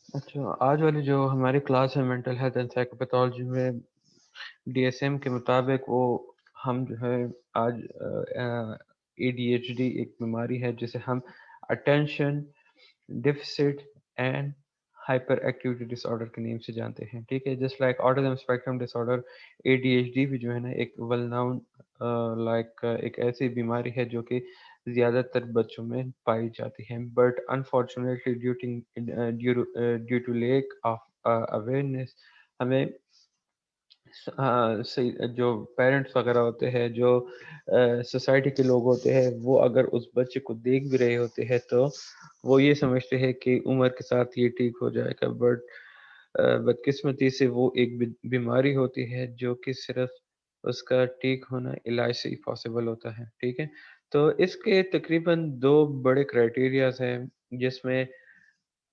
अच्छा, आज वाली जो हमारी क्लास है मेंटल हेल्थ एंड साइकोपैथोलॉजी में डीएसएम के मुताबिक वो हम जो है आज एडीएचडी एक बीमारी है जिसे हम attention deficit and hyper activity disorder के नेम से जानते हैं। ठीक है, just like autism spectrum disorder, ADHD भी जो है ना एक वेल नोन लाइक एक ऐसी बीमारी है जो कि ज़्यादातर बच्चों में पाई जाती है, but unfortunately due to lack of awareness हमें सही जो पेरेंट्स वगैरह होते हैं, जो सोसाइटी के लोग होते हैं, वो अगर उस बच्चे को देख भी रहे होते हैं तो वो ये समझते हैं कि उम्र के साथ ये ठीक हो जाएगा, बट बदकिस्मती से वो एक बीमारी होती है जो कि सिर्फ उसका ठीक होना इलाज से ही पॉसिबल होता है। ठीक है, तो इसके तकरीबन दो बड़े क्राइटेरियाज हैं जिसमें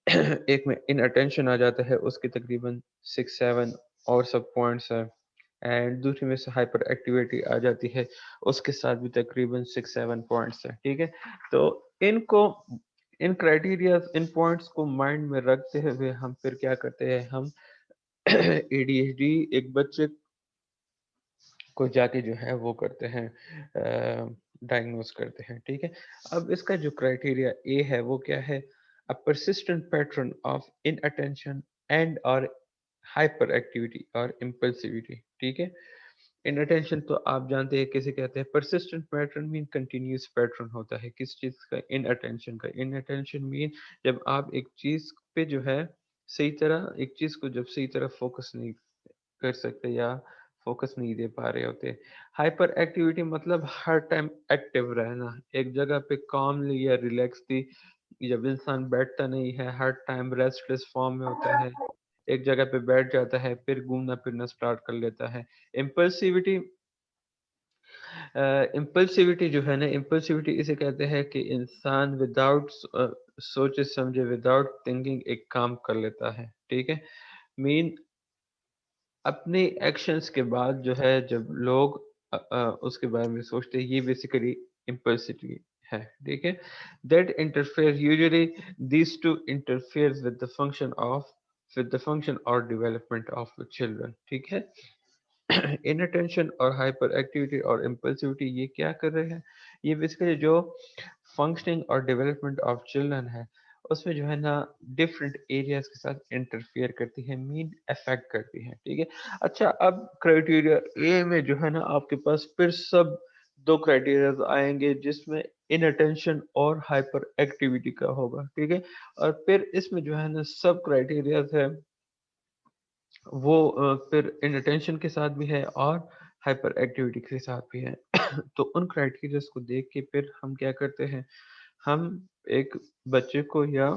एक में इनअटेंशन आ जाता है, उसके तकरीबन 6-7 और सब पॉइंट्स हैं, एंड दूसरी में से हाइपर एक्टिविटी आ जाती है, उसके साथ भी तकरीबन 6-7 पॉइंट्स हैं। ठीक है, तो इनको इन क्राइटेरियाज इन पॉइंट्स को माइंड में रखते हुए हम फिर क्या करते हैं, हम एडीएचडी एक बच्चे को जाके जो है वो करते हैं, डायग्नोज करते हैं। ठीक है, अब इसका जो क्राइटेरिया ए है वो क्या है, अ persistent पैटर्न ऑफ इनअटेंशन एंड और हाइपर एक्टिविटी और इम्पल्सिविटी। ठीक है, इनअटेंशन तो आप जानते हैं किसे कहते हैं, persistent pattern mean continuous pattern होता है किस चीज का, इनअटेंशन का। इनअटेंशन मीन जब आप एक चीज पे जो है सही तरह एक चीज को जब सही तरह फोकस नहीं कर सकते या फोकस नहीं दे पा रहे होते। हाइपर एक्टिविटी मतलब हर टाइम एक्टिव रहना, एक जगह पे कामली या रिलैक्सली जब इंसान बैठता नहीं है, हर टाइम रेस्टलेस फॉर्म में होता है, एक जगह पे बैठ जाता है फिर घूमना फिरना स्टार्ट कर लेता है। इम्पल्सिविटी, इम्पल्सिविटी जो है ना, इम्पल्सिविटी इसे कहते हैं कि इंसान विदाउट सोचे समझे, विदाउट थिंकिंग एक काम कर लेता है। ठीक है, मीन अपने एक्शंस के बाद जो है जब लोग उसके बारे में सोचते हैं, ये बेसिकली इम्पल्सिटी है। ठीक है, that interfere usually these two interfere with the function और डेवलपमेंट ऑफ चिल्ड्रन। ठीक है, इनअटेंशन और हाइपर एक्टिविटी और इम्पल्सिविटी ये क्या कर रहे हैं, ये बेसिकली जो फंक्शनिंग और डेवलपमेंट ऑफ चिल्ड्रन है उसमें जो है ना डिफरेंट एरियाज के साथ इंटरफेयर करती है, मीन अफेक्ट करती है। ठीक है, अच्छा अब क्राइटेरिया ए में जो है ना आपके पास फिर सब दो क्राइटेरियाज आएंगे जिसमें इनअटेंशन और हाइपर एक्टिविटी का होगा। ठीक है, और फिर इसमें जो है ना सब क्राइटेरियाज है वो फिर इनअटेंशन के साथ भी है और हाइपर एक्टिविटी के साथ भी है। तो उन क्राइटेरियाज को देख के फिर हम क्या करते हैं, हम एक बच्चे को या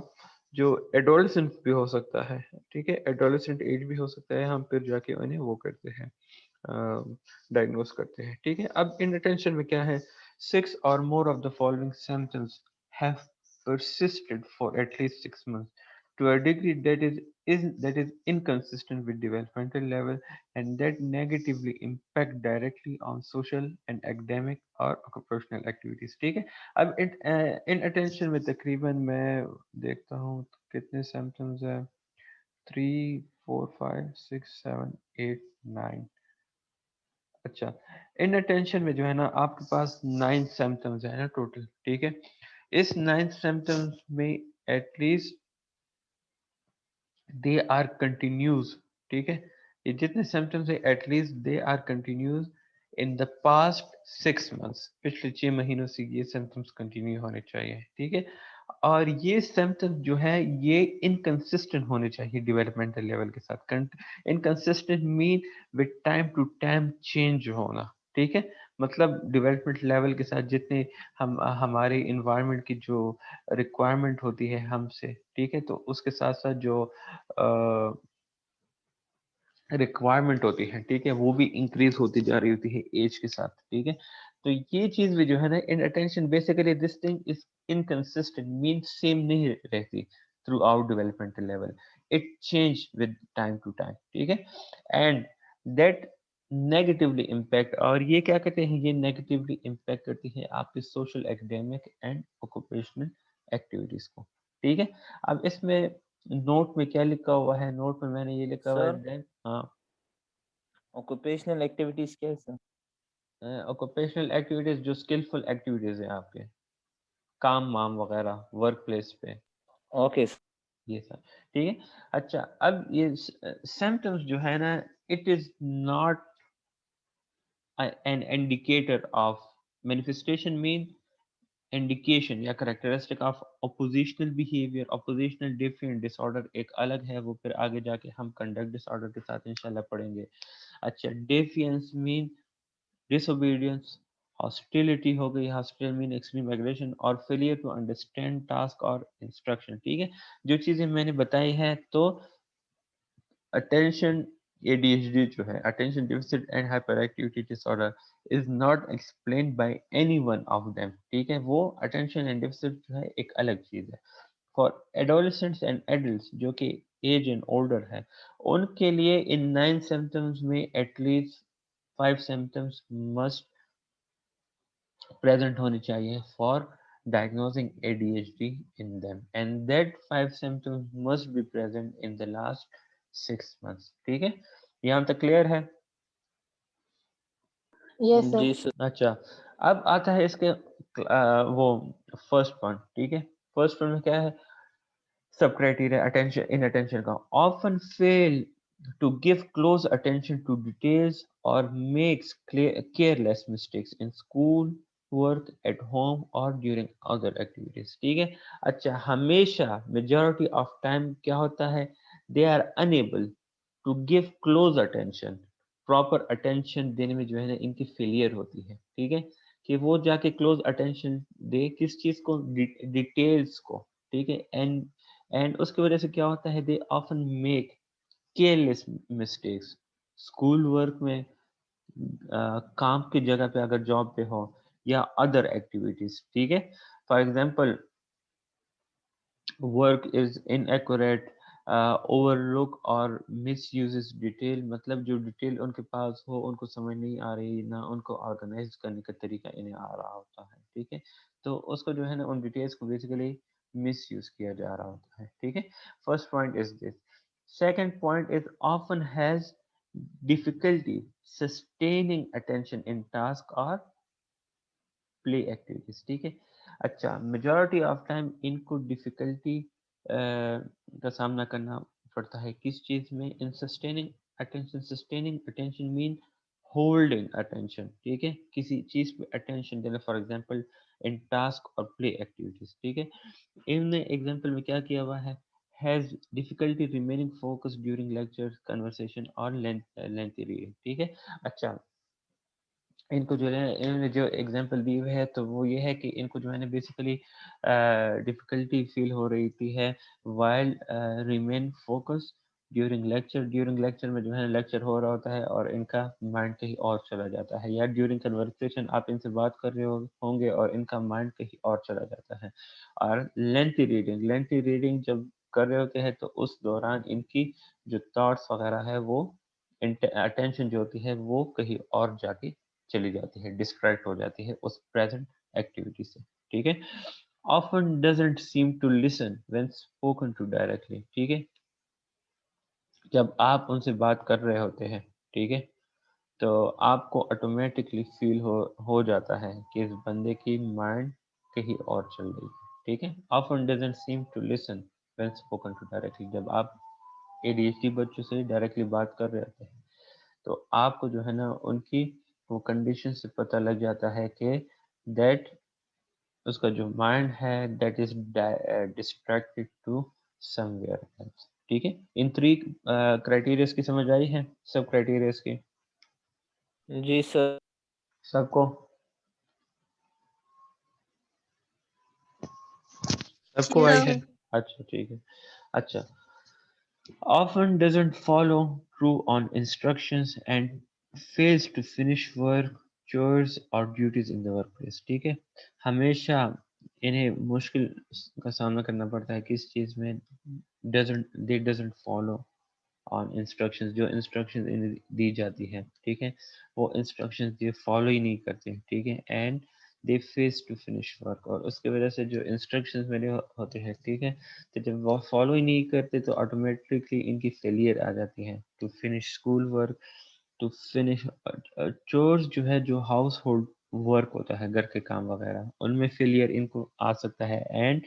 जो एडोलेसेंट भी हो सकता है, ठीक है, एडोलेसेंट एज भी हो सकता है, हम फिर जाके उन्हें वो करते हैं, डायग्नोस करते हैं। ठीक है, अब इनअटेंशन में क्या है, 6 or more of the following symptoms have persisted for at least 6 months to a degree that is inconsistent with developmental level and that negatively impact directly on social and academic or occupational activities। ठीक है, अब इन attention में तकरीबन मैं देखता हूँ कितने symptoms है, 3 4 5 6 7 8 9। अच्छा, इन अटेंशन में जो है ना आपके पास 9 सिम्टम्स है ना टोटल। ठीक है, इस 9 सिम्टम्स में एटलीस्ट दे आर कंटिन्यूज। ठीक है, ये जितने सिम्टम्स है at least they are continues in the past 6 months, पिछले 6 महीनों से ये सिम्टम्स कंटिन्यू होने चाहिए। ठीक है, और ये सिम्टम्स जो है ये इनकंसिस्टेंट होने चाहिए डेवलपमेंटल लेवल के साथ। Inconsistent mean with time to time change होना। ठीक है, मतलब डेवलपमेंट लेवल के साथ जितने हम हमारे इन्वायरमेंट की जो रिक्वायरमेंट होती है हमसे, ठीक है, तो उसके साथ साथ जो रिक्वायरमेंट होती है, ठीक है, वो भी इंक्रीज होती जा रही होती है एज के साथ। ठीक है, तो ये चीज भी जो है ना inattention basically this thing is inconsistent, mean same नहीं रहती throughout developmental level, it change with time to time. ठीक है, एंड दैट नेगेटिवली इम्पैक्ट, और ये क्या कहते हैं, ये नेगेटिवली इम्पैक्ट करती है आपके social academic and occupational activities को। ठीक है, अब इसमें नोट में क्या लिखा हुआ है? नोट में मैंने ये लिखा हुआ है सर देन, हाँ। ऑक्यूपेशनल एक्टिविटीज क्या है सर? ऑक्यूपेशनल एक्टिविटीज जो स्किलफुल एक्टिविटीज है आपके, काम वाम वगैरह वर्क प्लेस पे, ओके ये सब। ठीक है। अच्छा, अब ये सिम्टम्स जो है ना, it is not an indicator of manifestation, mean indication या characteristic of oppositional behaviour. Oppositional different disorder एक अलग है, वो फिर आगे जाके हम कंडक्ट डिसऑर्डर के साथ इंशाल्लाह पढ़ेंगे। अच्छा, डेफियंस मीन डिसोबीडियंस, हॉस्टिलिटी हो गई, हॉस्टिल मीन एक्सट्रीम एग्रेशन, और फेलियर टू अंडरस्टैंड टास्क और इंस्ट्रक्शन। ठीक है, जो चीजें मैंने बताई है, तो अटेंशन ADHD जो है, attention deficit and hyper activity disorder, is not explained by any one of them. ठीक है, वो अटेंशन एंड डेफिसिट जो है एक अलग चीज है। फॉर एडोलेसेंट्स एंड एडल्ट्स जो कि एज एंड ओल्डर है, उनके लिए इन 9 सिम्टम्स में एटलीस्ट 5 सिम्टम्स मस्ट present होनी चाहिए for diagnosing ADHD in them, and that 5 symptoms must be present in the last 6 months। ठीक है, यहाँ तक क्लियर है? Yes, sir. जी सर। अच्छा, अब आता है इसके वो फर्स्ट पॉइंट। ठीक है, फर्स्ट पॉइंट में क्या है? सब क्राइटेरिया अटेंशन इन अटेंशन का often fail to give close attention to details or makes careless mistakes in school work at home or during other activities। ठीक है। अच्छा, हमेशा majority of time क्या होता है? they are unable to give close attention, proper attention देने में जो है ना इनकी फेलियर होती है। ठीक है, कि वो जाके क्लोज अटेंशन दे किस चीज को? डिटेल्स को। ठीक है, एंड उसकी वजह से क्या होता है? They often make careless mistakes school work में, काम की जगह पे अगर जॉब पे हो, या अदर एक्टिविटीज। ठीक है, for example work is inaccurate, overlook और मिस यूजेस डिटेल, मतलब जो डिटेल उनके पास हो उनको समझ नहीं आ रही, ना उनको ऑर्गेनाइज करने का तरीका इन्हें आ रहा होता है। ठीक है, तो उसको जो है ना उन डिटेल्स को बेसिकली मिस यूज किया जा रहा होता है। ठीक है, first point is this. Second point is often has difficulty sustaining attention in task और प्ले एक्टिविटीज। ठीक है। अच्छा, मेजॉरिटी ऑफ टाइम इनको डिफिकल्टी का सामना करना पड़ता है किस चीज में? In sustaining attention. Sustaining attention mean holding attention. ठीक है, किसी चीज पे अटेंशन देना, फॉर एग्जांपल इन टास्क और प्ले एक्टिविटीज। ठीक है, इन एग्जांपल में क्या किया हुआ है? Has difficulty remaining focus during lecture conversation और लेंथी रीडिंग। ठीक है। अच्छा, इनको जो है इन्होंने जो एग्जांपल दी हुई है, तो वो ये है कि इनको जो है ना बेसिकली डिफिकल्टी फील हो रही थी है while remain focus during lecture में जो है लेक्चर हो रहा होता है और इनका माइंड कहीं और चला जाता है, या ड्यूरिंग कन्वर्सेशन आप इनसे बात कर रहे होंगे और इनका माइंड कहीं और चला जाता है। और लेंथी रीडिंग जब कर रहे होते हैं तो उस दौरान इनकी जो थॉट्स वगैरह है वो अटेंशन जो होती है वो कहीं और जाके चली जाती है, डिस्ट्रैक्ट हो जाती है उस प्रेजेंट एक्टिविटी से। ठीक है, often doesn't seem to listen when spoken to directly। ठीक है, जब आप उनसे बात कर रहे होते हैं, ठीक है, तो आपको ऑटोमेटिकली फील हो जाता है कि इस बंदे की माइंड कहीं और चल रही है। ठीक है, often doesn't seem to listen when spoken to directly, जब आप ADHD बच्चों से डायरेक्टली बात कर रहे होते हैं तो आपको जो है ना उनकी वो कंडीशन से पता लग जाता है कि दैट उसका जो माइंड है that is distracted to somewhere else. ठीक है, इन 3 क्राइटेरियाज की समझ आई है? सब क्राइटेरियाज की जी सर। सबको सबको Yes, आई sir. है? अच्छा, ठीक है। अच्छा, often doesn't follow through on instructions and fails to finish work, chores or duties in the workplace। ठीक है, हमेशा इन्हें मुश्किल का सामना करना पड़ता है किस चीज में? doesn't follow ऑन इंस्ट्रक्शंस, जो इंस्ट्रक्शंस इन्हें दी जाती है, ठीक है, वो इंस्ट्रक्शंस ये फॉलो ही नहीं करते। ठीक है, and they face to finish work, और उसकी वजह से जो इंस्ट्रक्शंस मेरे होते हैं, ठीक है, तो जब वो फॉलो ही नहीं करते तो ऑटोमेटिकली इनकी फेलियर आ जाती है to finish school work, to finish chores जो है, जो हाउस होल्ड वर्क होता है, घर के काम वगैरह, उनमें फेलियर इनको आ सकता है। एंड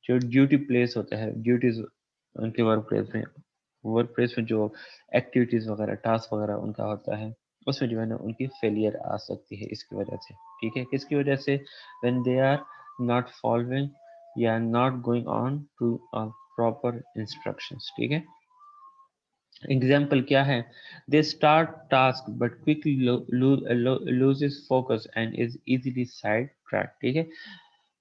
जो ड्यूटी प्लेस होता है, ड्यूटीज उनके वर्क प्लेस में जो एक्टिविटीज वगैरह, टास्क वगैरह उनका होता है, उसमें जो है ना उनकी फेलियर आ सकती है इसकी वजह से, ठीक है। किसकी वजह से? When they are not following या not going on to proper instructions, ठीक है। एग्जाम्पल क्या है? They start task but quickly loses focus and is easily side tracked, ठीक है।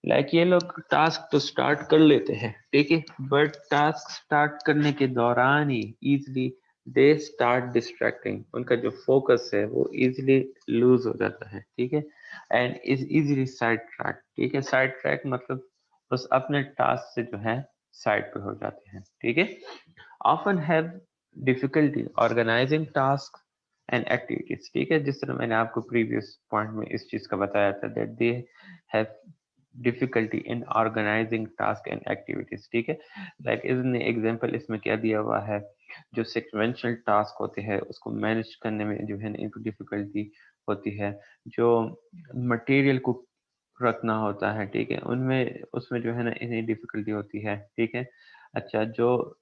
लाइक ये लोग टास्क तो स्टार्ट कर लेते हैं, ठीक है, बट टास्क स्टार्ट करने के दौरान ही इजिली दे स्टार्ट डिस्ट्रैक्टिंग, उनका जो फोकस है वो इजिली लूज हो जाता है, ठीक है, and is easily side track, ठीक है। साइड ट्रैक मतलब बस अपने टास्क से जो है साइड पे हो जाते हैं, ठीक है। often have difficulty organizing tasks and activities, ठीक है, जिस तरह मैंने आपको प्रीवियस पॉइंट में इस चीज का बताया था, that they have difficulty in organizing task and activities, ठीक है। लाइक इसने एग्जांपल इसमें क्या दिया हुआ है, जो सिक्वेंशियल टास्क होते हैं उसको मैनेज करने में जो है ना इनको डिफिकल्टी होती है, जो मटेरियल को रखना होता है, ठीक है, उनमें उसमें जो है ना इन्हें डिफिकल्टी होती है, ठीक है। अच्छा, जो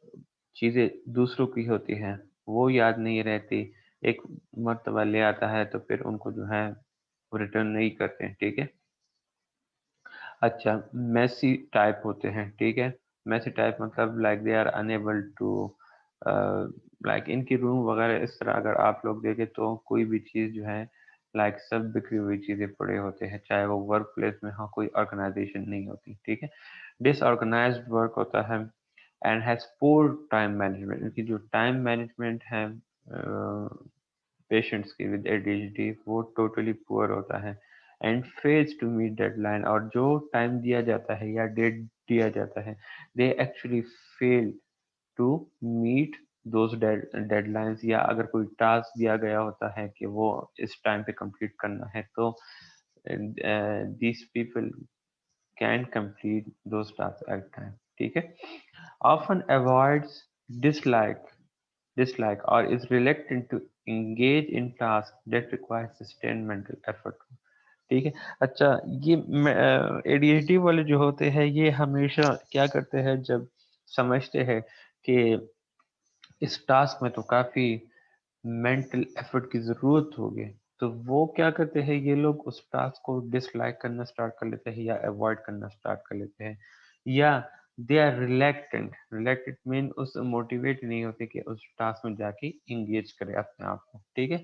चीजें दूसरों की होती हैं वो याद नहीं रहती, एक मर्तबा ले आता है तो फिर उनको जो है रिटर्न नहीं करते, ठीक है। अच्छा, मेसी टाइप होते हैं, ठीक है। मेसी टाइप मतलब like they are unable to, like इनकी रूम वगैरह इस तरह अगर आप लोग देखें तो कोई भी चीज़ जो है लाइक सब बिखरी हुई चीज़ें पड़े होते हैं, चाहे वो वर्क प्लेस में हो, कोई ऑर्गेनाइजेशन नहीं होती, ठीक है। डिसऑर्गेनाइज्ड वर्क होता है and has poor time management, इनकी जो टाइम मैनेजमेंट है पेशेंट्स की विद एडीएचडी वो टोटली पुअर होता है, and fails to meet deadline, और जो टाइम दिया जाता है या डेट दिया जाता है, they actually fail to meet those deadlines, या अगर कोई टास्क दिया गया होता है कि वो इस टाइम पे कंप्लीट करना है तो these people can complete those tasks at time, ठीक है। often avoids dislike dislike or is reluctant to engage in tasks that require sustained mental effort, ठीक है। अच्छा, ये एडीएचडी वाले जो होते हैं ये हमेशा क्या करते हैं, जब समझते हैं कि इस टास्क में तो काफी मेंटल एफर्ट की ज़रूरत होगी, तो वो क्या करते हैं, ये लोग उस टास्क को डिसलाइक करना स्टार्ट कर लेते हैं या अवॉइड करना स्टार्ट कर लेते हैं, या they are reluctant, reluctant mean उस मोटिवेट नहीं होते कि उस टास्क में जाके इंगेज करे अपने आप को, ठीक है।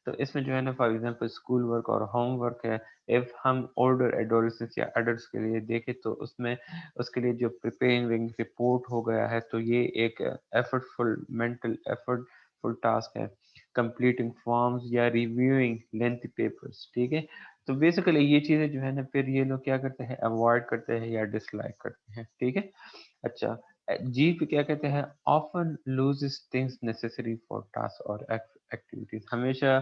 तो इसमें जो है ना फॉर एग्जांपल स्कूल वर्क और होम वर्क है, इफ हम ओल्डर एडोलेसेंस या अडल्ट्स के लिए देखें तो उसमें उसके लिए जो प्रिपेयरिंग रिपोर्ट हो गया है, तो ये एक एफर्टफुल मेंटल एफर्टफुल टास्क है, कंप्लीटिंग फॉर्म्स या रिव्यूइंग लेंथी पेपर्स, ठीक है। तो बेसिकली ये चीजें जो है ना फिर ये लोग क्या करते हैं, अवॉइड करते हैं या डिसलाइक करते हैं, ठीक है। अच्छा, जी पे क्या कहते हैं, often loses things necessary for task और एक्टिविटीज, हमेशा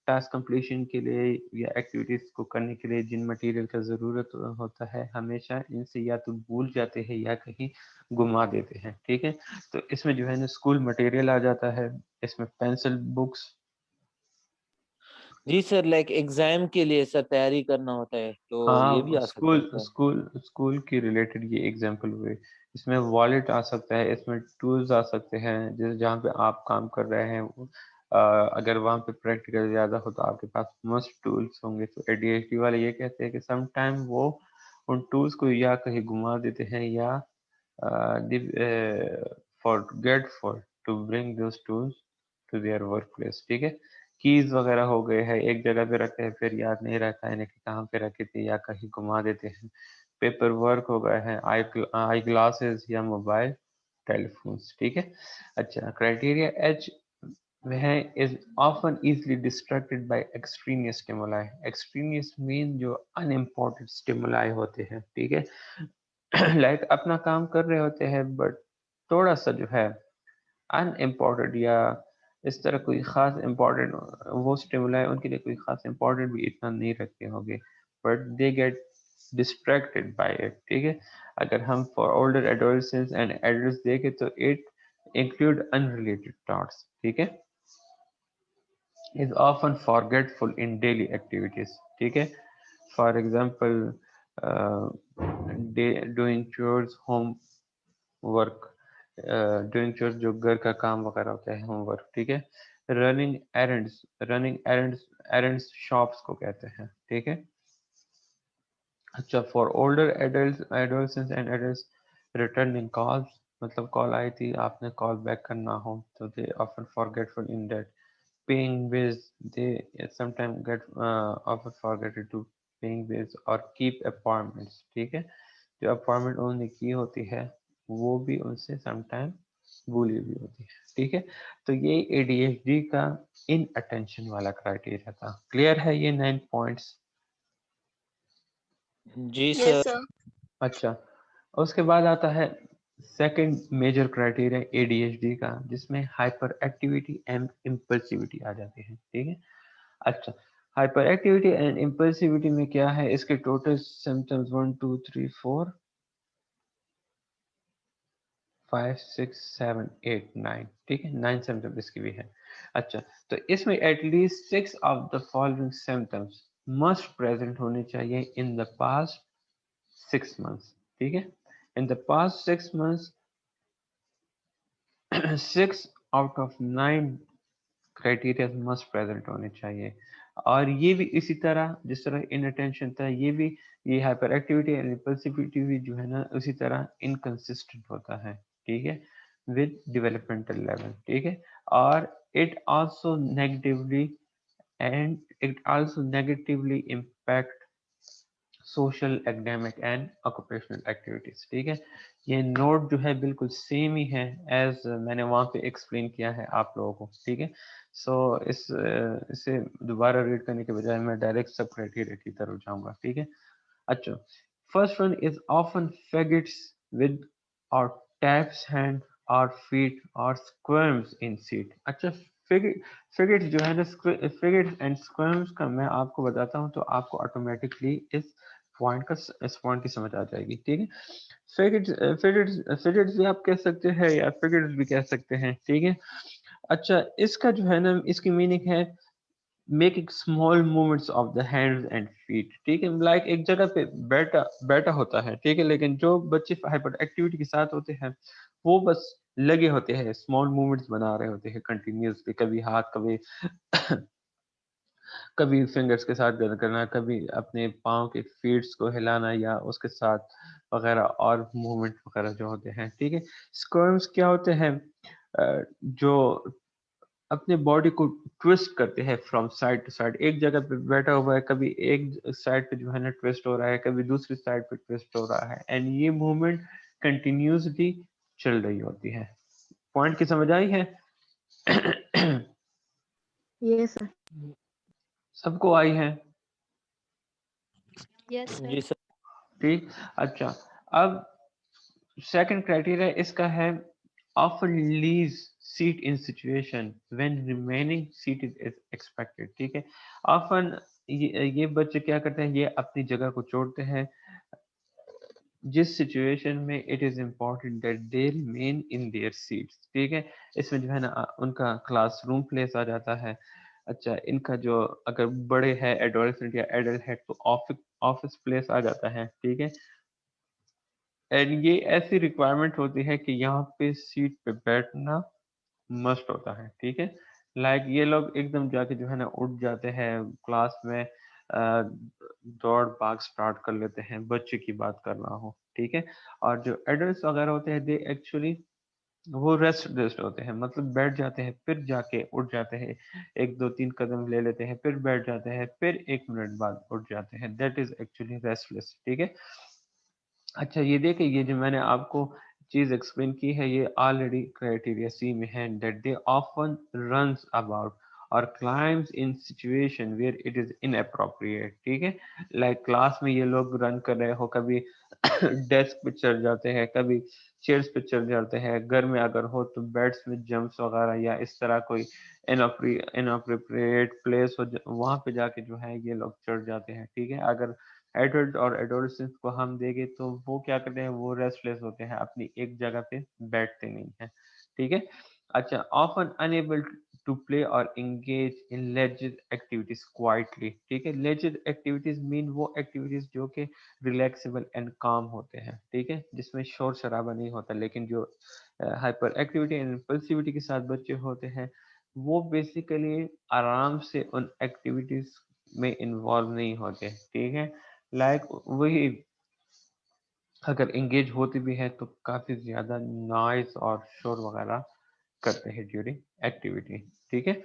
टास्क कंप्लीशन के लिए या एक्टिविटीज को करने के लिए जिन मटेरियल का जरूरत होता है, हमेशा इनसे या तो भूल जाते हैं या कहीं गुमा देते हैं, ठीक है। तो इसमें जो है ना स्कूल मटेरियल आ जाता है, इसमें पेंसिल, बुक्स। जी सर, लाइक एग्जाम के लिए सर तैयारी करना होता है तो ये भी हाँ, आ सकता है स्कूल सर। स्कूल स्कूल की रिलेटेड ये एग्जांपल हुए, इसमें वॉलेट आ सकता है, इसमें टूल्स आ सकते हैं, जैसे जहाँ पे आप काम कर रहे हैं अगर वहाँ पे प्रैक्टिकल ज़्यादा हो तो आपके पास मस्ट टूल्स होंगे, तो एडीएचडी वाले ये कहते हैं कि सम टाइम वो उन टूल्स को या कहीं घुमा देते हैं या forgetful to bring those tools to their workplace, ठीक है। कीज वगैरह हो गए हैं, एक जगह पे रखते हैं फिर याद नहीं रहता है कि कहाँ पे रखे थे या कहीं घुमा देते हैं। पेपर वर्क हो गए हैं, आई ग्लासेस या मोबाइल टेलीफोन्स, ठीक है। अच्छा, क्राइटेरिया एच है is often easily distracted by extraneous stimuli, extraneous mean जो अनइम्पोर्टेंट स्टिमुलाई होते हैं, ठीक है। लाइक अपना काम कर रहे होते हैं बट थोड़ा सा जो है अनइम्पोर्टेंट या इस तरह कोई खास इम्पोर्टेंट वो स्टिमुलाई उनके लिए कोई खास इम्पोर्टेंट भी इतना नहीं रखते होंगे, but they get distracted by it, ठीक है। अगर हम for older adolescents and adults देखें तो it include unrelated thoughts, ठीक है, is often forgetful in daily activities, ठीक है। For example, uh, doing chores, homework, doing chores जो घर का काम वगैरह होता है, homework, ठीक है। running errands shops को कहते हैं, ठीक है। अच्छा, for older adults and adults, returning calls, मतलब कॉल आई थी, आपने कॉल बैक करना हो तो they often forgetful in that. Paying bills, they sometime get often forgetted to paying bills और कीप अपॉइंटमेंट्स, ठीक है। जो अपॉइंटमेंट उन्होंने की होती है वो भी उनसे समटाइम भूली भी होती है, ठीक है। तो ये एडीएचडी का इन अटेंशन वाला क्राइटेरिया था। क्लियर है ये 9 पॉइंट्स? जी Yes, सर। sir. अच्छा, उसके बाद आता है सेकंड मेजर क्राइटेरिया एडीएचडी का, जिसमें हाइपर एक्टिविटी एंड इम्पल्सिविटी आ जाती है, ठीक है। अच्छा, हाइपर एक्टिविटी एंड इम्पल्सिविटी में क्या है, इसके टोटल सिम्टम्स 1 2 3 4 5 6 7 8 9, ठीक है, 9 सिम्टम्स इसकी भी है। अच्छा, तो इसमें at least 6 of the following symptoms must present होने चाहिए इन द पास्ट 6 मंथ्स, ठीक है। इन the past 6 months 6 out of 9 criteria must present होने चाहिए। और ये भी इसी तरह जिस तरह इनअटेंशन था, ये भी, ये हाइपर एक्टिविटी एंड इम्पल्सिविटी भी जो है ना उसी तरह इनकंसिस्टेंट होता है, ठीक है, विद डेवलपमेंटल लेवल, ठीक है। और it also negatively impact social, academic and occupational activities, ठीक है। ये नोट जो है बिल्कुल सेम ही है एज मैंने वहाँ पे एक्सप्लेन किया है आप लोगों को, ठीक है। सो इसे दोबारा रीड करने के बजाय मैं डायरेक्ट सब क्राइटेरिया की तरफ जाऊंगा, ठीक है। अच्छा, first one is often fidgets with और टैप्स हैंड और फीट और स्क्वर्म्स इन सीट। अच्छा, फिगेट्स जो है ना, फिगेट्स एंड स्क्वर्म्स का मैं आपको बताता हूँ तो आपको ऑटोमेटिकली इस पॉइंट की समझ आ जाएगी, ठीक है। फिगेट्स भी आप कह सकते हैं या फिगेट्स भी कह सकते हैं, ठीक है। अच्छा, इसका जो है ना, इसकी मीनिंग है making small movements of the hands and feet, ठीक है। लाइक एक जगह पे बैठा बैठा होता है, ठीक है, लेकिन जो बच्चे हाइपर एक्टिविटी के साथ होते हैं वो बस लगे होते हैं, स्मॉल मूवमेंट्स बना रहे होते हैं कंटिन्यूसली, कभी हाथ, कभी कभी फिंगर्स के साथ करना, कभी अपने पाँव के फीट्स को हिलाना या उसके साथ वगैरह और मूवमेंट वगैरह जो होते हैं, ठीक है। स्क्वर्म्स क्या होते हैं, जो अपने बॉडी को ट्विस्ट करते हैं फ्रॉम साइड टू साइड, एक जगह पे बैठा हुआ है, कभी एक साइड पे जो है ना ट्विस्ट हो रहा है, कभी दूसरी साइड पे ट्विस्ट हो रहा है, एंड ये मूवमेंट कंटिन्यूसली चल रही होती है। पॉइंट की समझ आई है? Yes, sir. सबको आई है? Yes, sir. जी सर। ठीक। अच्छा, अब सेकंड क्राइटेरिया इसका है often leaves seat in situation when remaining seated is expected, ठीक है। often ये बच्चे क्या करते हैं, ये अपनी जगह को छोड़ते हैं जिस सिचुएशन में it is important that they remain in their seats, ठीक है। इसमें जो है ना उनका क्लासरूम प्लेस आ जाता है। अच्छा, इनका जो अगर बड़े हैं एडोलेसेंट या एडल्ट है तो ऑफिस ऑफिस प्लेस आ जाता है, ठीक है। एंड ये ऐसी रिक्वायरमेंट होती है कि यहाँ पे सीट पे बैठना मस्ट होता है, ठीक है। लाइक ये लोग एकदम जाके जो है ना उठ जाते हैं क्लास में, दौड़ भाग स्टार्ट कर लेते हैं, बच्चे की बात कर रहा हूँ, ठीक है। और जो एडल्ट वगैरह होते हैं दे एक्चुअली वो रेस्ट होते हैं, मतलब बैठ जाते हैं फिर जाके उठ जाते हैं, एक दो तीन कदम ले लेते हैं फिर बैठ जाते हैं फिर 1 मिनट बाद उठ जाते हैं, दैट इज एक्चुअली रेस्टलेस, ठीक है। अच्छा, ये देखिए, ये जो मैंने आपको चीज एक्सप्लेन की है ये ऑलरेडी क्राइटेरिया सी में है, that they often runs about और climbs in situation where it is inappropriate, ठीक है। लाइक क्लास में ये लोग रन कर रहे हो, कभी डेस्क पे चढ़ जाते हैं, कभी चेयर्स पे चढ़ जाते हैं, घर में अगर हो तो बेड्स में जंप्स वगैरह या इस तरह कोई इनअप्रोप्रिएट प्लेस हो वहां पे जाके जो है ये लोग चढ़ जाते हैं, ठीक है। अगर एडल्ट और एडोलेसेंस को हम देखें तो वो क्या करते हैं, वो रेस्टलेस होते हैं, अपनी एक जगह पे बैठते नहीं हैं, ठीक है। अच्छा, ऑफन अनेबल टू प्ले और engage in leisure activities quietly, ठीक है। लेजर एक्टिविटीज मीन वो एक्टिविटीज जो कि रिलैक्सेबल एंड काम होते हैं, ठीक है, जिसमें शोर शराबा नहीं होता। लेकिन जो हाइपर एक्टिविटी एंड इम्पल्सिविटी के साथ बच्चे होते हैं, वो बेसिकली आराम से उन एक्टिविटीज में इन्वॉल्व नहीं होते, ठीक है। लाइक वही अगर एंगेज होते भी है तो काफी ज्यादा नॉइज और शोर वगैरह करते हैं ड्यूरिंग एक्टिविटी, ठीक है।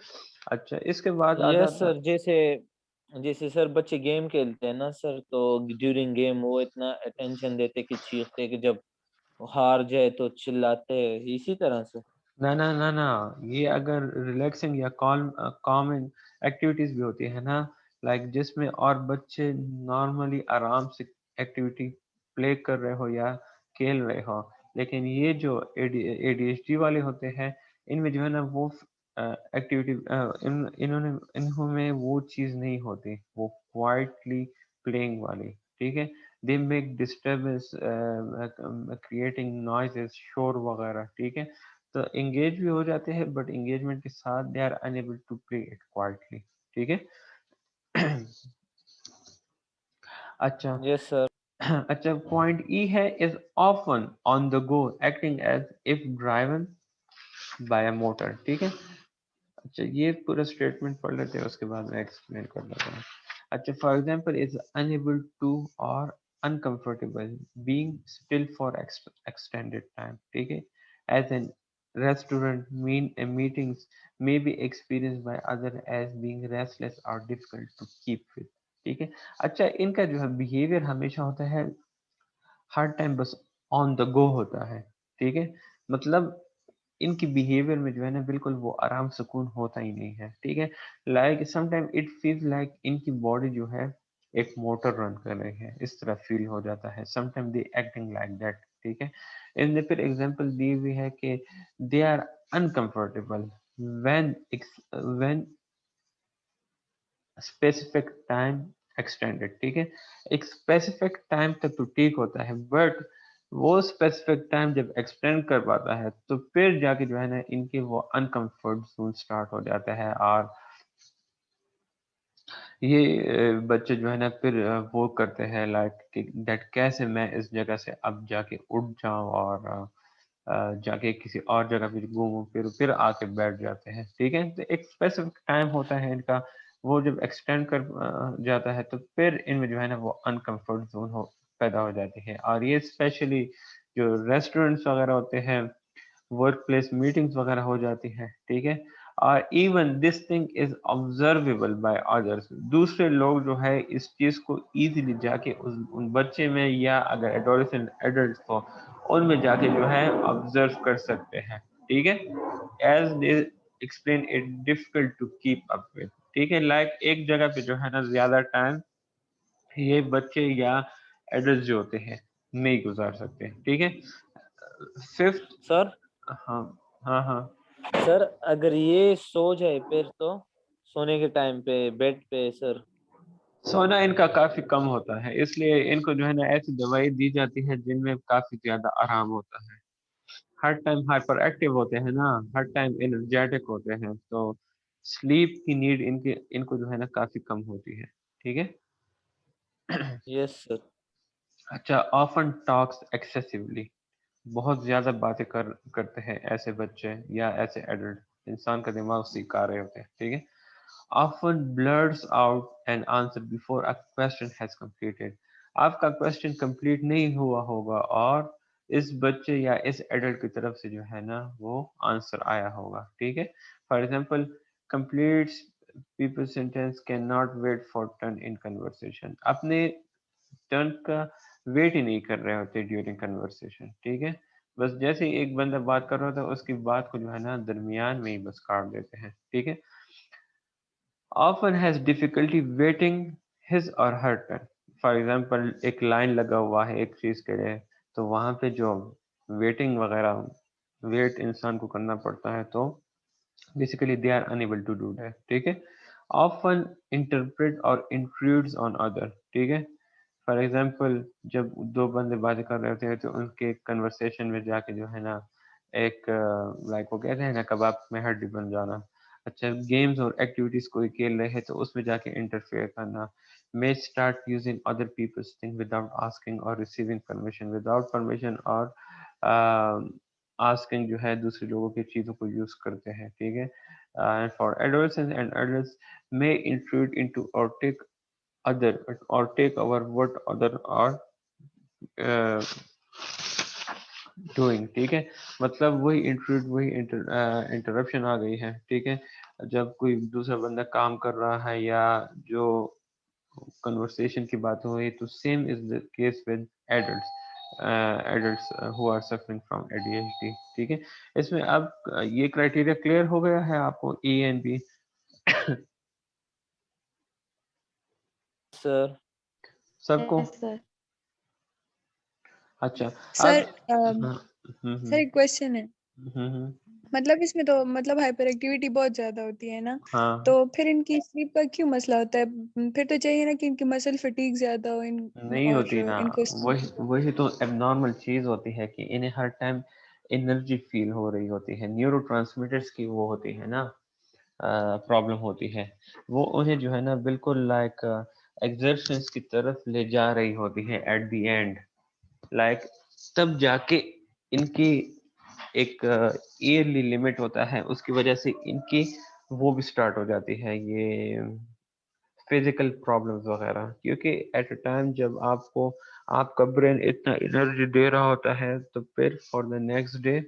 अच्छा, इसके बाद आ यस जाता। सर, जैसे जैसे सर बच्चे गेम खेलते हैं ना सर, तो ड्यूरिंग गेम वो इतना अटेंशन देते कि चीखते कि जब हार जाए तो चिल्लाते हैं, इसी तरह से। ना ना ना ना, ये अगर रिलैक्सिंग या कॉमन एक्टिविटीज भी होती है ना, लाइक जिसमें और बच्चे नॉर्मली आराम से एक्टिविटी प्ले कर रहे हो या खेल रहे हो, लेकिन ये जो एडीएचडी वाले होते हैं, इनमें जो है ना वो एक्टिविटी इन्होंने इन्हों में वो चीज नहीं होती, वो क्वाइटली प्लेइंग वाली, ठीक है। They make disturbance, creating noises, शोर वगैरह, ठीक है। तो एंगेज भी हो जाते हैं, बट एंगेजमेंट के साथ they are unable to play it quietly, ठीक है। अच्छा। Yes sir. अच्छा, पॉइंट ई है, is often on the go acting as if driven by a motor, ठीक है। अच्छा, ये पूरा स्टेटमेंट पढ़ लेते हैं, उसके बाद मैं एक्सप्लेन कर देता हूँ। अच्छा, for example, is unable to और uncomfortable being still for extended time, ठीक है। as in restaurant meetings may be experienced by other as being restless or difficult to keep with, ठीक है। अच्छा, इनका जो है बिहेवियर हमेशा होता है हर टाइम बस ऑन द गो होता है, ठीक है। मतलब इनकी बिहेवियर में जो है ना बिल्कुल वो आराम सुकून होता ही नहीं है, ठीक है। Like sometime it feels like इनकी बॉडी जो है एक मोटर रन कर रही है, इस तरह फील हो जाता है। Sometime they acting like that, ठीक है। इनने फिर एग्जांपल दी हुई है कि they are uncomfortable when when specific time extended, ठीक है। एक स्पेसिफिक टाइम तक तो ठीक होता है, बट वो स्पेसिफिक टाइम जब एक्सटेंड कर पाता है तो फिर जाके जो है ना इनके वो अनकंफर्ट जोन स्टार्ट हो जाता है। और ये बच्चे जो है ना फिर वो करते हैं लाइक दैट कैसे मैं इस जगह से अब जाके उठ जाऊं और जाके किसी और जगह पे घूमूं, फिर आके बैठ जाते हैं, ठीक है। तो एक स्पेसिफिक टाइम होता है इनका, वो जब एक्सटेंड कर जाता है तो फिर इनमें जो है ना वो अनकंफर्ट जोन हो पैदा हो जाती है। और ये स्पेशली जो रेस्टोरेंट्स वगैरह होते हैं, वर्क प्लेस मीटिंग्स वगैरह हो जाती हैं, ठीक है। और even this thing is observable by others, दूसरे लोग जो है इस चीज को इजीली जाके उन बच्चे में या अगर एडोलेसेंट एडल्ट को उनमें जाके जो है ऑब्जर्व कर सकते हैं, ठीक है। As they explain it difficult to keep up with, ठीक है। लाइक एक जगह पे जो है ना ज्यादा टाइम ये बच्चे या एडल्ट जो होते हैं नहीं गुजार सकते, ठीक है। फिफ्थ। सर हाँ हाँ हाँ। सर अगर ये सो जाए फिर तो, सोने के टाइम पे बेड पे सर। सोना इनका काफी कम होता है, इसलिए इनको जो है ना ऐसी दवाई दी जाती है जिनमें काफी ज्यादा आराम होता है। हर टाइम हाइपर एक्टिव होते हैं ना, हर टाइम एनर्जेटिक होते हैं, तो स्लीप की नीड इनके इनको जो है ना काफी कम होती है, ठीक है। Yes sir. अच्छा, ऑफन टॉक्स एक्सेसिवली, बहुत ज्यादा बातें करते हैं ऐसे बच्चे या ऐसे एडल्ट, इंसान का दिमाग सीखा रहे होते हैं, ठीक है। often blurts out an answer before a question has completed, आपका क्वेश्चन कंप्लीट नहीं हुआ होगा और इस बच्चे या इस एडल्ट की तरफ से जो है ना वो आंसर आया होगा, ठीक है। For example, complete people sentence can not wait for turn in conversation, अपने टर्न का वेट ही नहीं कर रहे होते ड्यूरिंग कन्वर्सेशन, ठीक है। बस जैसे ही एक बंदा बात कर रहा होता है उसकी बात को जो है ना दरमियान में ही बस काट देते हैं, ठीक है। often has difficulty waiting his or her turn, for example एक लाइन लगा हुआ है एक चीज के लिए, तो वहां पे जो वेटिंग वगैरह वेट इंसान को करना पड़ता है, तो basically they are unable to do that, ठीक है। ऑफन इंटरप्रेट और इंट्रूड्स ऑन अदर, ठीक है। फॉर एग्जांपल जब दो बंदे बातें कर रहे होते हैं तो उनके कन्वर्सेशन में जाके जो है ना एक लाइक वो कहते हैं ना कबाब में हड्डी बन जाना। अच्छा, गेम्स और एक्टिविटीज कोई खेल रहे हैं तो उसमें जाके इंटरफेयर करना। may start using other people's things without asking or receiving permission, without permission और asking जो है दूसरे लोगों की चीज़ों को यूज़ करते हैं, ठीक है। and for adolescents and adults may intrude into or take other or take over what other are uh, doing, ठीक है। मतलब वही इंट्रूड वही इंटरप्शन आ गई है, ठीक है। जब कोई दूसरा बंदा काम कर रहा है या जो conversation की बात हो रही, तो same is the case with adults, adults who are suffering from ADHD, ठीक है। इसमें अब ये क्राइटेरिया क्लियर हो गया है आपको, ई एंड बी सर। सबको? Yes sir. अच्छा, सर अब हाँ, सर एक क्वेश्चन है, हम्म, मतलब इसमें तो मतलब हाइपर एक्टिविटी बहुत ज्यादा होती है ना, तो हाँ, फिर इनकी स्लीप का क्यों मसला होता है? फिर तो चाहिए ना कि इनकी मसल फटीग ज्यादा हो इन, नहीं और होती ना। इनको वही वही तो एबनॉर्मल चीज होती है कि इन्हें हर टाइम एनर्जी फील हो रही होती है, न्यूरोट्रांसमीटर्स की वो होती है ना प्रॉब्लम होती है, वो उन्हें जो है ना बिल्कुल लाइक एक्सर्शंस की तरफ ले जा रही होती है एट द एंड, लाइक तब जाके इनकी एक ईयरली लिमिट होता है, उसकी वजह से इनकी वो भी स्टार्ट हो जाती है ये फिजिकल प्रॉब्लम्स वगैरह, क्योंकि एट अ टाइम जब आपको आपका ब्रेन इतना एनर्जी दे रहा होता है तो फिर फॉर द नेक्स्ट डे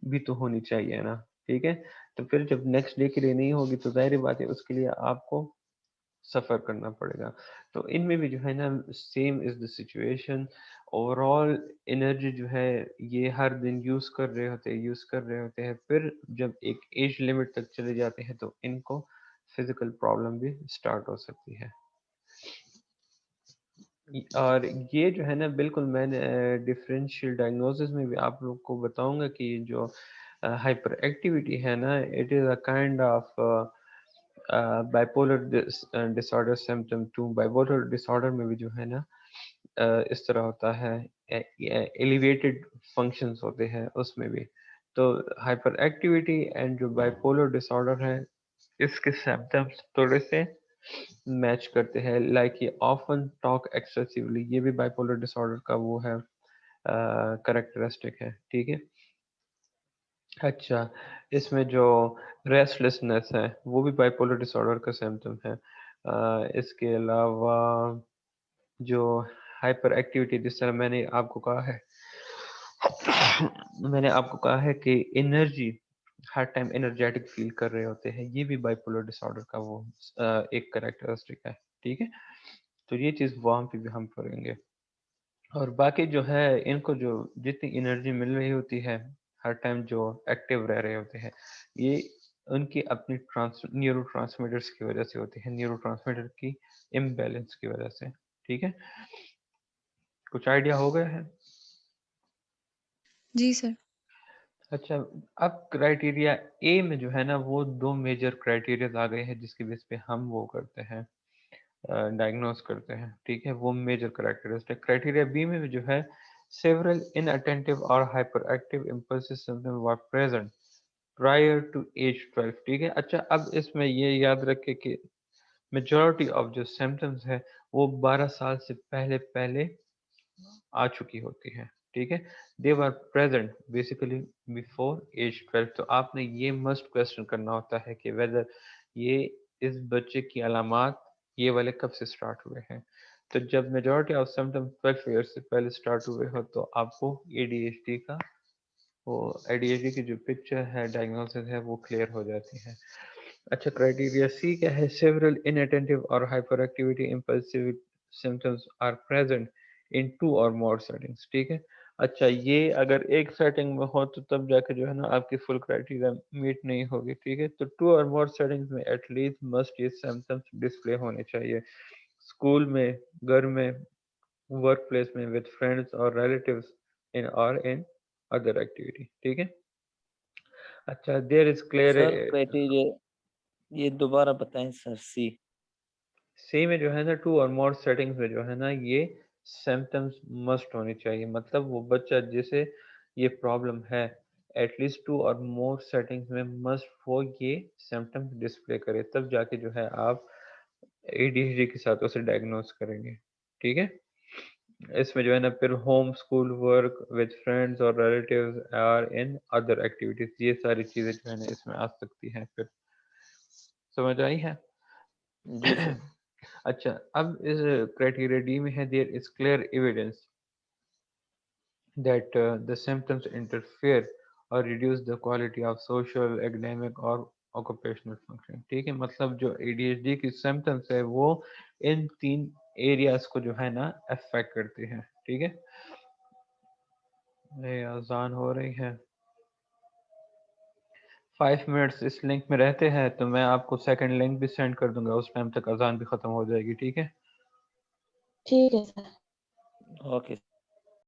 भी तो होनी चाहिए ना, ठीक है। तो फिर जब नेक्स्ट डे के लिए नहीं होगी तो जाहिर बात है उसके लिए आपको सफर करना पड़ेगा। तो इनमें भी जो है ना same is the situation. Overall energy जो है ये हर दिन यूज कर रहे होते हैं, फिर जब एक एज लिमिट तक चले जाते हैं तो इनको फिजिकल प्रॉब्लम भी स्टार्ट हो सकती है। और ये जो है ना बिल्कुल मैंने डिफरेंशियल डायग्नोसिस में भी आप लोग को बताऊंगा कि जो हाइपर एक्टिविटी है ना, it is a kind of bipolar disorder symptom too. Bipolar disorder में भी जो है ना इस तरह होता है, एलिवेटेड फंक्शंस होते हैं उसमें भी। तो हाइपर एक्टिविटी एंड जो बाइपोलर डिसऑर्डर है इसके सिम्टम्स थोड़े से मैच करते हैं, लाइक ये ऑफन टॉक एक्सेसिवली, ये भी बाइपोलर डिसऑर्डर का वो है करेक्टरिस्टिक है, ठीक है। अच्छा, इसमें जो रेस्टलेसनेस है वो भी बाइपोलर डिसऑर्डर का सिम्टम है। इसके अलावा जो हाइपर एक्टिविटी, जिस तरह मैंने आपको कहा है कि एनर्जी हर टाइम एनर्जेटिक फील कर रहे होते हैं, ये भी बाइपोलर डिसऑर्डर का वो एक करेक्टरिस्टिक है, ठीक है। तो ये चीज़ वहाँ पे भी हम करेंगे। और बाकी जो है इनको जो जितनी एनर्जी मिल रही होती है हर टाइम जो एक्टिव रह रहे होते हैं, ये उनकी अपनी न्यूरो ट्रांसमीटर्स की वजह से होती है, न्यूरो ट्रांसमीटर की इम्बैलेंस की वजह से, ठीक है। कुछ आइडिया हो गया है? जी सर। अच्छा, अब क्राइटेरिया ए में जो है ना वो दो मेजर क्राइटेरिया आ गए हैं जिसकी बेस पे हम वो करते हैं, डायग्नोस करते हैं, ठीक है। वो मेजर करेक्टरिस्टिक। क्राइटेरिया बी में भी जो है several inattentive or hyper active impulsive symptom were present prior to age 12, ठीक है। अच्छा, अब इसमें ये याद रखें कि मेजॉरिटी ऑफ जो सिम्टम्स है वो 12 साल से पहले पहले आ चुकी होती है, ठीक है। They were present basically before age 12। तो आपने ये मस्ट क्वेश्चन करना होता है कि वेदर ये इस बच्चे की अलामात ये वाले कब से स्टार्ट हुए हैं। तो जब मेजॉरिटी ऑफ सिम्टम 12 ईयर्स से पहले स्टार्ट हुए हो तो आपको एडीएचडी का वो एडीएचडी की जो पिक्चर है डायग्नोसिस है वो क्लियर हो जाती है। अच्छा, क्राइटेरिया सी क्या है? Several inattentive or hyper activity impulsive symptoms are present in two or more settings, ठीक है। अच्छा, ये अगर एक सेटिंग में हो तो तब जाके जो है ना आपकी फुल क्राइटेरिया मीट नहीं होगी, ठीक है। तो टू और मोर सेटिंग्स में एटलीस्ट मस्ट ये सिम्टम्स डिस्प्ले होने चाहिए, स्कूल में, घर में, वर्क प्लेस में, विद फ्रेंड्स और relatives, in or in other activity, ठीक है। अच्छा, there is clear sir criteria ये दोबारा बताएं सर, सी। सी में जो है ना 2 और मोर सेटिंग्स में जो है ना ये सिम्टम्स मस्ट होनी चाहिए, मतलब वो बच्चा जिसे ये प्रॉब्लम है एटलीस्ट 2 और मोर सेटिंग्स में मस्ट वो ये सिम्टम्स डिस्प्ले करे, तब जाके जो है आप एडीएचडी के साथ उसे डायग्नोस करेंगे। ठीक है, इसमें जो है ना फिर home school work with friends और relatives or in other activities, ये सारी चीजें जो है ना इसमें आ सकती हैं। फिर समझ आई है? जी सर। अच्छा, अब इस क्राइटेरिया डी में है there is clear evidence that the symptoms interfere or reduce the quality of social, academic और occupational function। ठीक है, मतलब जो ADHD की symptoms है वो इन 3 एरियाज को जो है ना अफेक्ट करते हैं। ठीक है, ये अजान हो रही है। 5 मिनट्स इस लिंक में रहते हैं तो मैं आपको सेकंड लिंक भी सेंड कर दूंगा, उस टाइम तक अजान भी खत्म हो जाएगी। ठीक है, ठीक है सर। ओके।